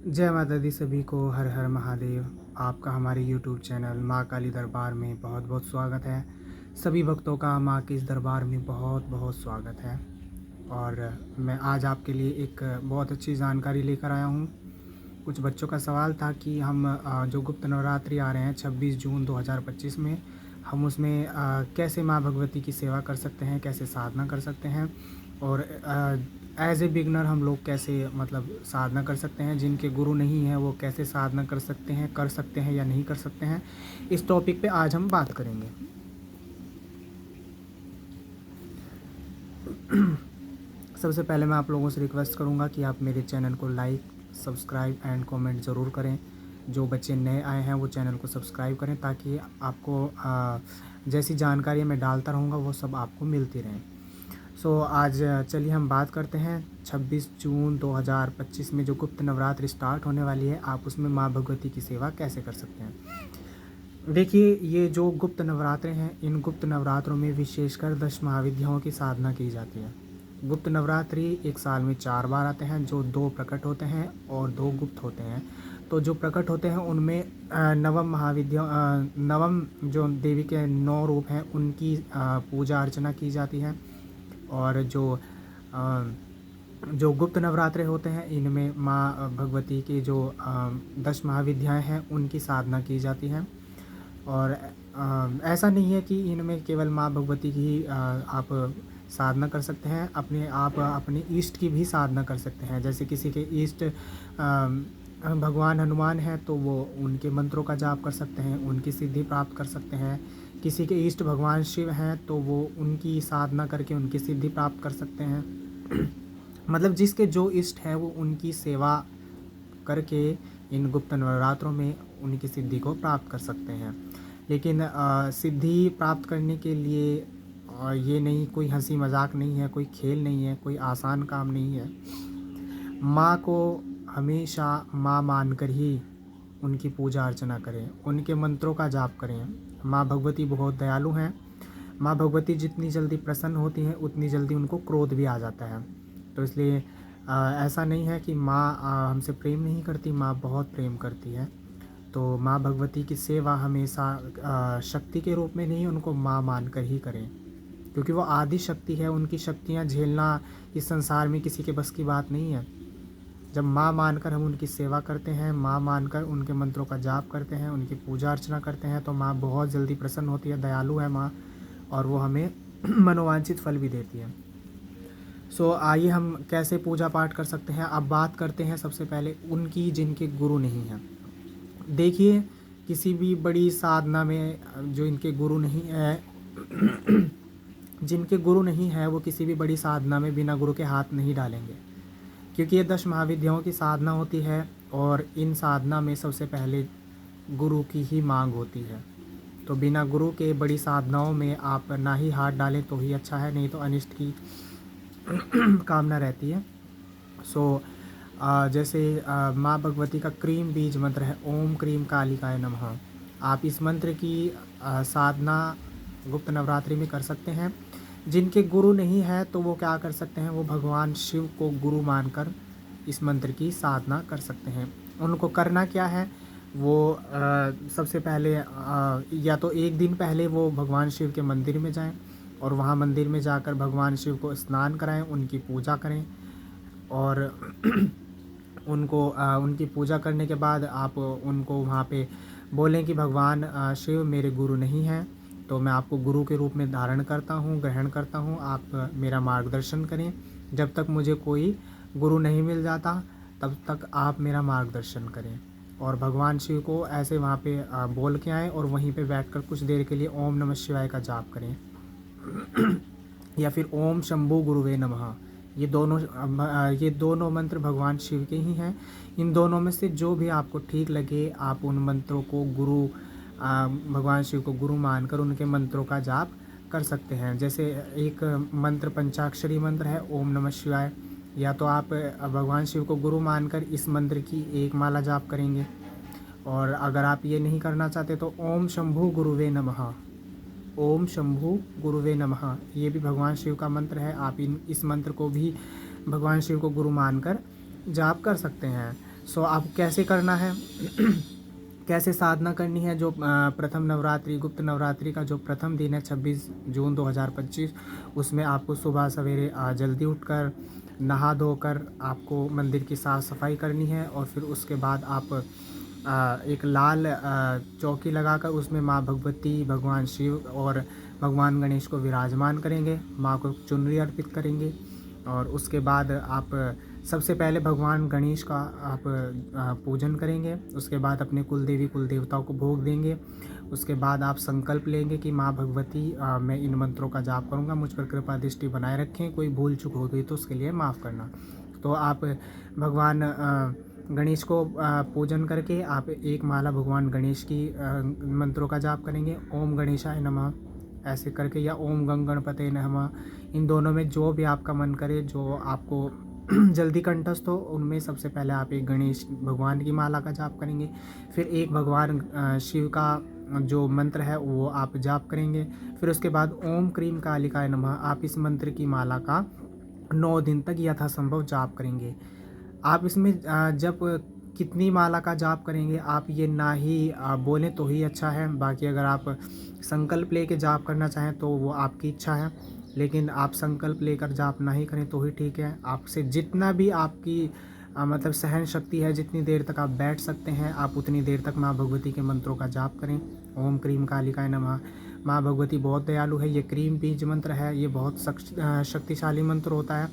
जय माता दी सभी को। हर हर महादेव। आपका हमारे YouTube चैनल माँ काली दरबार में बहुत बहुत स्वागत है। सभी भक्तों का माँ के इस दरबार में बहुत बहुत स्वागत है। और मैं आज आपके लिए एक बहुत अच्छी जानकारी लेकर आया हूँ। कुछ बच्चों का सवाल था कि हम जो गुप्त नवरात्रि आ रहे हैं 26 जून 2025 में, हम उसमें कैसे माँ भगवती की सेवा कर सकते हैं, कैसे साधना कर सकते हैं, और एज ए बिगनर हम लोग कैसे मतलब साधना कर सकते हैं। जिनके गुरु नहीं हैं वो कैसे साधना कर सकते हैं या नहीं कर सकते हैं। इस टॉपिक पे आज हम बात करेंगे। सबसे पहले मैं आप लोगों से रिक्वेस्ट करूंगा कि आप मेरे चैनल को लाइक, सब्सक्राइब एंड कमेंट ज़रूर करें। जो बच्चे नए आए हैं वो चैनल को सब्सक्राइब करें ताकि आपको जैसी जानकारी मैं डालता रहूँगा वो सब आपको मिलती रहें। सो आज चलिए हम बात करते हैं 26 जून 2025 में जो गुप्त नवरात्रि स्टार्ट होने वाली है, आप उसमें माँ भगवती की सेवा कैसे कर सकते हैं। देखिए, ये जो गुप्त नवरात्रे हैं, इन गुप्त नवरात्रों में विशेषकर 10 महाविद्याओं की साधना की जाती है। गुप्त नवरात्रि एक साल में 4 बार आते हैं, जो 2 प्रकट होते हैं और 2 गुप्त होते हैं। तो जो प्रकट होते हैं उनमें नवम जो देवी के 9 रूप हैं उनकी पूजा अर्चना की जाती है। और जो गुप्त नवरात्रे होते हैं इनमें माँ भगवती की जो 10 महाविद्याएं हैं उनकी साधना की जाती है। और ऐसा नहीं है कि इनमें केवल माँ भगवती की ही आप साधना कर सकते हैं, आप अपने ईष्ट की भी साधना कर सकते हैं। जैसे किसी के ईष्ट भगवान हनुमान हैं तो वो उनके मंत्रों का जाप कर सकते हैं, उनकी सिद्धि प्राप्त कर सकते हैं। किसी के ईष्ट भगवान शिव हैं तो वो उनकी साधना करके उनकी सिद्धि प्राप्त कर सकते हैं। मतलब जिसके जो इष्ट है वो उनकी सेवा करके इन गुप्त नवरात्रों में उनकी सिद्धि को प्राप्त कर सकते हैं। लेकिन सिद्धि प्राप्त करने के लिए ये नहीं, कोई हंसी मजाक नहीं है, कोई खेल नहीं है, कोई आसान काम नहीं है। माँ को हमेशा माँ मानकर ही उनकी पूजा अर्चना करें, उनके मंत्रों का जाप करें। माँ भगवती बहुत दयालु हैं। माँ भगवती जितनी जल्दी प्रसन्न होती हैं उतनी जल्दी उनको क्रोध भी आ जाता है। तो इसलिए ऐसा नहीं है कि माँ हमसे प्रेम नहीं करती, माँ बहुत प्रेम करती है। तो माँ भगवती की सेवा हमेशा शक्ति के रूप में नहीं, उनको माँ मानकर ही करें, क्योंकि वो आदि शक्ति है। उनकी शक्तियाँ झेलना इस संसार में किसी के बस की बात नहीं है। जब माँ मानकर हम उनकी सेवा करते हैं, माँ मानकर उनके मंत्रों का जाप करते हैं, उनकी पूजा अर्चना करते हैं, तो माँ बहुत जल्दी प्रसन्न होती है। दयालु है माँ, और वो हमें मनोवांछित फल भी देती है। सो आइए हम कैसे पूजा पाठ कर सकते हैं। अब बात करते हैं सबसे पहले उनकी जिनके गुरु नहीं हैं। देखिए, किसी भी बड़ी साधना में जो इनके गुरु नहीं है जिनके गुरु नहीं है वो किसी भी बड़ी साधना में बिना गुरु के हाथ नहीं डालेंगे, क्योंकि ये 10 महाविद्याओं की साधना होती है और इन साधना में सबसे पहले गुरु की ही मांग होती है। तो बिना गुरु के बड़ी साधनाओं में आप ना ही हाथ डालें तो ही अच्छा है, नहीं तो अनिष्ट की कामना रहती है। सो जैसे माँ भगवती का क्रीम बीज मंत्र है ओम क्रीम कालिकाय नमः। आप इस मंत्र की साधना गुप्त नवरात्रि में कर सकते हैं। जिनके गुरु नहीं है तो वो क्या कर सकते हैं, वो भगवान शिव को गुरु मानकर इस मंत्र की साधना कर सकते हैं। उनको करना क्या है, वो सबसे पहले या तो एक दिन पहले वो भगवान शिव के मंदिर में जाएं और वहाँ मंदिर में जाकर भगवान शिव को स्नान कराएं, उनकी पूजा करें। और उनको उनकी पूजा करने के बाद आप उनको वहाँ पे बोलें कि भगवान शिव मेरे गुरु नहीं हैं, तो मैं आपको गुरु के रूप में धारण करता हूँ, ग्रहण करता हूँ। आप मेरा मार्गदर्शन करें। जब तक मुझे कोई गुरु नहीं मिल जाता तब तक आप मेरा मार्गदर्शन करें। और भगवान शिव को ऐसे वहाँ पे बोल के आएँ और वहीं पे बैठकर कुछ देर के लिए ओम नमः शिवाय का जाप करें या फिर ओम शंभु गुरुवे नमः। ये दोनों मंत्र भगवान शिव के ही हैं। इन दोनों में से जो भी आपको ठीक लगे आप उन मंत्रों को भगवान शिव को गुरु मानकर उनके मंत्रों का जाप कर सकते हैं। जैसे एक मंत्र पंचाक्षरी मंत्र है ओम नमः शिवाय, या तो आप भगवान शिव को गुरु मानकर इस मंत्र की एक माला जाप करेंगे। और अगर आप ये नहीं करना चाहते तो ओम शंभु गुरुवे नमः, ओम शंभु गुरुवे नमः, ये भी भगवान शिव का मंत्र है। आप इस मंत्र को भी भगवान शिव को गुरु मानकर जाप कर सकते हैं। सो आपको कैसे करना है कैसे साधना करनी है। जो प्रथम नवरात्रि गुप्त नवरात्रि का जो प्रथम दिन है 26 जून 2025, उसमें आपको सुबह सवेरे जल्दी उठकर नहा धोकर आपको मंदिर की साफ़ सफाई करनी है। और फिर उसके बाद आप एक लाल चौकी लगाकर उसमें माँ भगवती, भगवान शिव और भगवान गणेश को विराजमान करेंगे। माँ को चुनरी अर्पित करेंगे। और उसके बाद आप सबसे पहले भगवान गणेश का आप पूजन करेंगे। उसके बाद अपने कुल देवी कुल देवताओं को भोग देंगे। उसके बाद आप संकल्प लेंगे कि माँ भगवती मैं इन मंत्रों का जाप करूँगा, मुझ पर कृपा दृष्टि बनाए रखें, कोई भूल चूक हो गई तो उसके लिए माफ़ करना। तो आप भगवान गणेश को पूजन करके आप एक माला भगवान गणेश की मंत्रों का जाप करेंगे। ओम गणेशाय नमः ऐसे करके, या ओम गंग गणपते नमः, इन दोनों में जो भी आपका मन करे, जो आपको जल्दी कंठस्थ हो, उनमें सबसे पहले आप एक गणेश भगवान की माला का जाप करेंगे। फिर एक भगवान शिव का जो मंत्र है वो आप जाप करेंगे। फिर उसके बाद ओम क्रीम कालिकाय नमः, आप इस मंत्र की माला का 9 दिन तक यथासंभव जाप करेंगे। आप इसमें जब कितनी माला का जाप करेंगे आप ये ना ही बोलें तो ही अच्छा है। बाकी अगर आप संकल्प लेके जाप करना चाहें तो वो आपकी इच्छा है, लेकिन आप संकल्प लेकर जाप ना ही करें तो ही ठीक है। आपसे जितना भी आपकी मतलब सहन शक्ति है, जितनी देर तक आप बैठ सकते हैं आप उतनी देर तक माँ भगवती के मंत्रों का जाप करें। ओम क्रीम कालिकाय नमः। माँ भगवती बहुत दयालु है। ये क्रीम बीज मंत्र है, ये बहुत शक्तिशाली मंत्र होता है।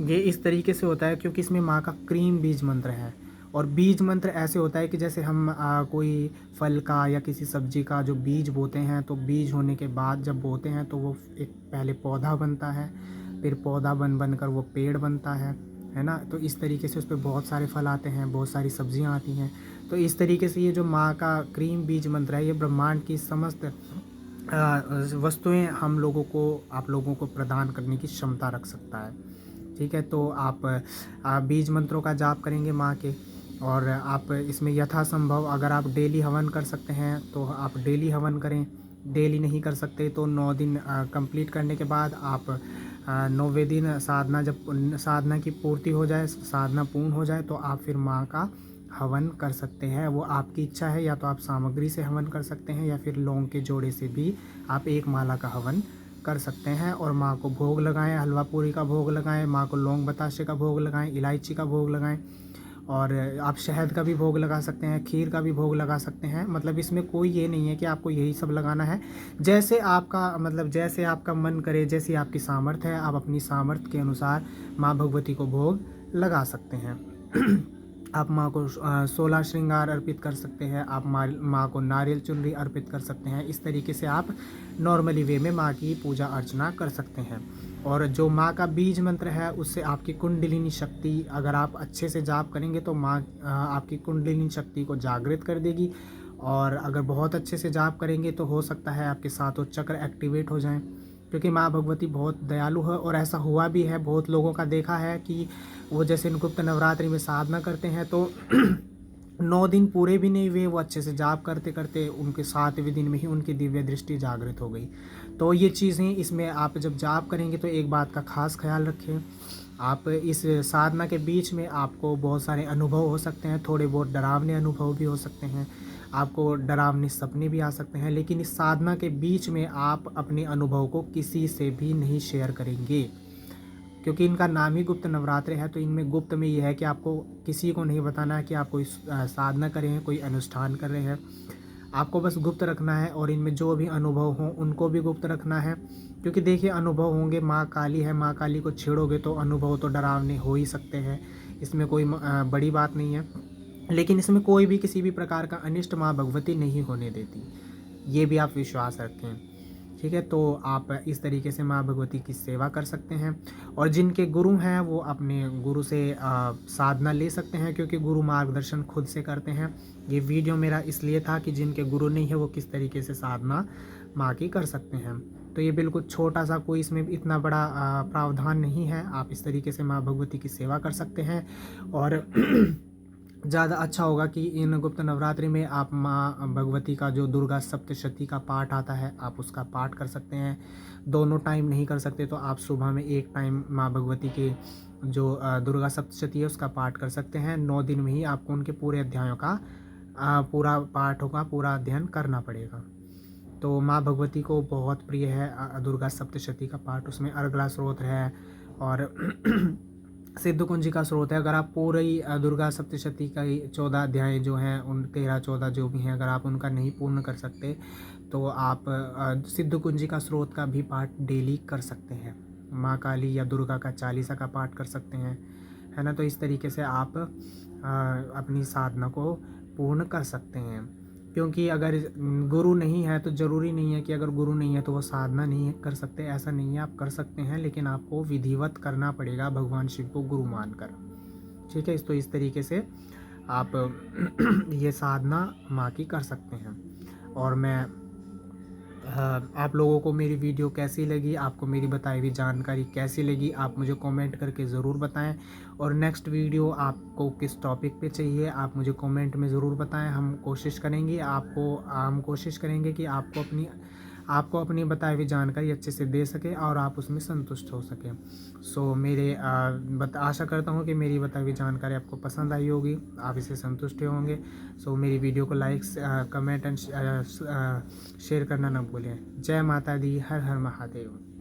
ये इस तरीके से होता है क्योंकि इसमें माँ का क्रीम बीज मंत्र है। और बीज मंत्र ऐसे होता है कि जैसे हम कोई फल का या किसी सब्जी का जो बीज बोते हैं, तो बीज होने के बाद जब बोते हैं तो वो एक पहले पौधा बनता है, फिर पौधा बनकर वो पेड़ बनता है ना। तो इस तरीके से उस पर बहुत सारे फल आते हैं, बहुत सारी सब्जियां आती हैं। तो इस तरीके से ये जो माँ का क्रीम बीज मंत्र है, ये ब्रह्मांड की समस्त वस्तुएं हम लोगों को, आप लोगों को प्रदान करने की क्षमता रख सकता है। ठीक है, तो आप बीज मंत्रों का जाप करेंगे माँ के। और आप इसमें यथासंभव अगर आप डेली हवन कर सकते हैं तो आप डेली हवन करें। डेली नहीं कर सकते तो 9 दिन कंप्लीट करने के बाद आप 9वें दिन साधना की पूर्ति हो जाए, साधना पूर्ण हो जाए, तो आप फिर माँ का हवन कर सकते हैं। वो आपकी इच्छा है, या तो आप सामग्री से हवन कर सकते हैं या फिर लौंग के जोड़े से भी आप एक माला का हवन कर सकते हैं। और माँ को भोग लगाएं, हलवा पूरी का भोग लगाएं, माँ को लौंग बताशे का भोग लगाएं, इलायची का भोग लगाएं। और आप शहद का भी भोग लगा सकते हैं, खीर का भी भोग लगा सकते हैं। मतलब इसमें कोई ये नहीं है कि आपको यही सब लगाना है। जैसे आपका मतलब जैसे आपका मन करे, जैसी आपकी सामर्थ्य है, आप अपनी सामर्थ्य के अनुसार माँ भगवती को भोग लगा सकते हैं। आप माँ को 16 श्रृंगार अर्पित कर सकते हैं। आप माँ को नारियल चुनरी अर्पित कर सकते हैं। इस तरीके से आप नॉर्मली वे में माँ की पूजा अर्चना कर सकते हैं। और जो माँ का बीज मंत्र है उससे आपकी कुंडलिनी शक्ति, अगर आप अच्छे से जाप करेंगे तो माँ आपकी कुंडलिनी शक्ति को जागृत कर देगी। और अगर बहुत अच्छे से जाप करेंगे तो हो सकता है आपके सातों चक्र एक्टिवेट हो जाएं, क्योंकि माँ भगवती बहुत दयालु है। और ऐसा हुआ भी है, बहुत लोगों का देखा है कि वो जैसे गुप्त नवरात्रि में साधना करते हैं तो 9 दिन पूरे भी नहीं हुए, वो अच्छे से जाप करते करते उनके 7वें दिन में ही उनकी दिव्य दृष्टि जागृत हो गई। तो ये चीज़ें इसमें आप जब जाप करेंगे तो एक बात का खास ख्याल रखें। आप इस साधना के बीच में आपको बहुत सारे अनुभव हो सकते हैं, थोड़े बहुत डरावने अनुभव भी हो सकते हैं, आपको डरावने सपने भी आ सकते हैं। लेकिन इस साधना के बीच में आप अपने अनुभव को किसी से भी नहीं शेयर करेंगे, क्योंकि इनका नाम ही गुप्त नवरात्रि है। तो इनमें गुप्त में ये है कि आपको किसी को नहीं बताना है कि आप कोई साधना कर रहे हैं, कोई अनुष्ठान कर रहे हैं। आपको बस गुप्त रखना है। और इनमें जो भी अनुभव हों उनको भी गुप्त रखना है, क्योंकि देखिए अनुभव होंगे, माँ काली है, माँ काली को छेड़ोगे तो अनुभव तो डरावने हो ही सकते हैं। इसमें कोई बड़ी बात नहीं है। लेकिन इसमें कोई भी किसी भी प्रकार का अनिष्ट माँ भगवती नहीं होने देती, ये भी आप विश्वास रखें। ठीक है, तो आप इस तरीके से माँ भगवती की सेवा कर सकते हैं। और जिनके गुरु हैं वो अपने गुरु से साधना ले सकते हैं, क्योंकि गुरु मार्गदर्शन खुद से करते हैं। ये वीडियो मेरा इसलिए था कि जिनके गुरु नहीं है वो किस तरीके से साधना माँ की कर सकते हैं। तो ये बिल्कुल छोटा सा, कोई इसमें इतना बड़ा प्रावधान नहीं है। आप इस तरीके से माँ भगवती की सेवा कर सकते हैं। और ज़्यादा अच्छा होगा कि इन गुप्त नवरात्रि में आप माँ भगवती का जो दुर्गा सप्तशती का पाठ आता है आप उसका पाठ कर सकते हैं। दोनों टाइम नहीं कर सकते तो आप सुबह में एक टाइम माँ भगवती के जो दुर्गा सप्तशती है उसका पाठ कर सकते हैं। 9 दिन में ही आपको उनके पूरे अध्यायों का पूरा पाठों का पूरा अध्ययन करना पड़ेगा। तो माँ भगवती को बहुत प्रिय है दुर्गा सप्तशती का पाठ। उसमें अर्गला स्रोत है और सिद्ध कुंजी का स्रोत है। अगर आप पूरी दुर्गा सप्तशती का 14 अध्याय जो हैं उन 13-14 जो भी हैं अगर आप उनका नहीं पूर्ण कर सकते तो आप सिद्ध कुंजी का स्रोत का भी पाठ डेली कर सकते हैं। माँ काली या दुर्गा का चालीसा का पाठ कर सकते हैं, है ना। तो इस तरीके से आप अपनी साधना को पूर्ण कर सकते हैं। क्योंकि अगर गुरु नहीं है तो ज़रूरी नहीं है कि अगर गुरु नहीं है तो वो साधना नहीं कर सकते, ऐसा नहीं है। आप कर सकते हैं लेकिन आपको विधिवत करना पड़ेगा भगवान शिव को गुरु मानकर, ठीक है। तो इस तरीके से आप ये साधना माँ की कर सकते हैं। और मैं आप लोगों को मेरी वीडियो कैसी लगी, आपको मेरी बताई हुई जानकारी कैसी लगी, आप मुझे कमेंट करके ज़रूर बताएं। और नेक्स्ट वीडियो आपको किस टॉपिक पे चाहिए आप मुझे कमेंट में ज़रूर बताएं। हम कोशिश करेंगे कि आपको अपनी बताई हुई जानकारी अच्छे से दे सके और आप उसमें संतुष्ट हो सकें। सो आशा करता हूँ कि मेरी बताई हुई जानकारी आपको पसंद आई होगी, आप इससे संतुष्ट होंगे। सो मेरी वीडियो को लाइक कमेंट एंड शेयर करना ना भूलें। जय माता दी, हर हर महादेव।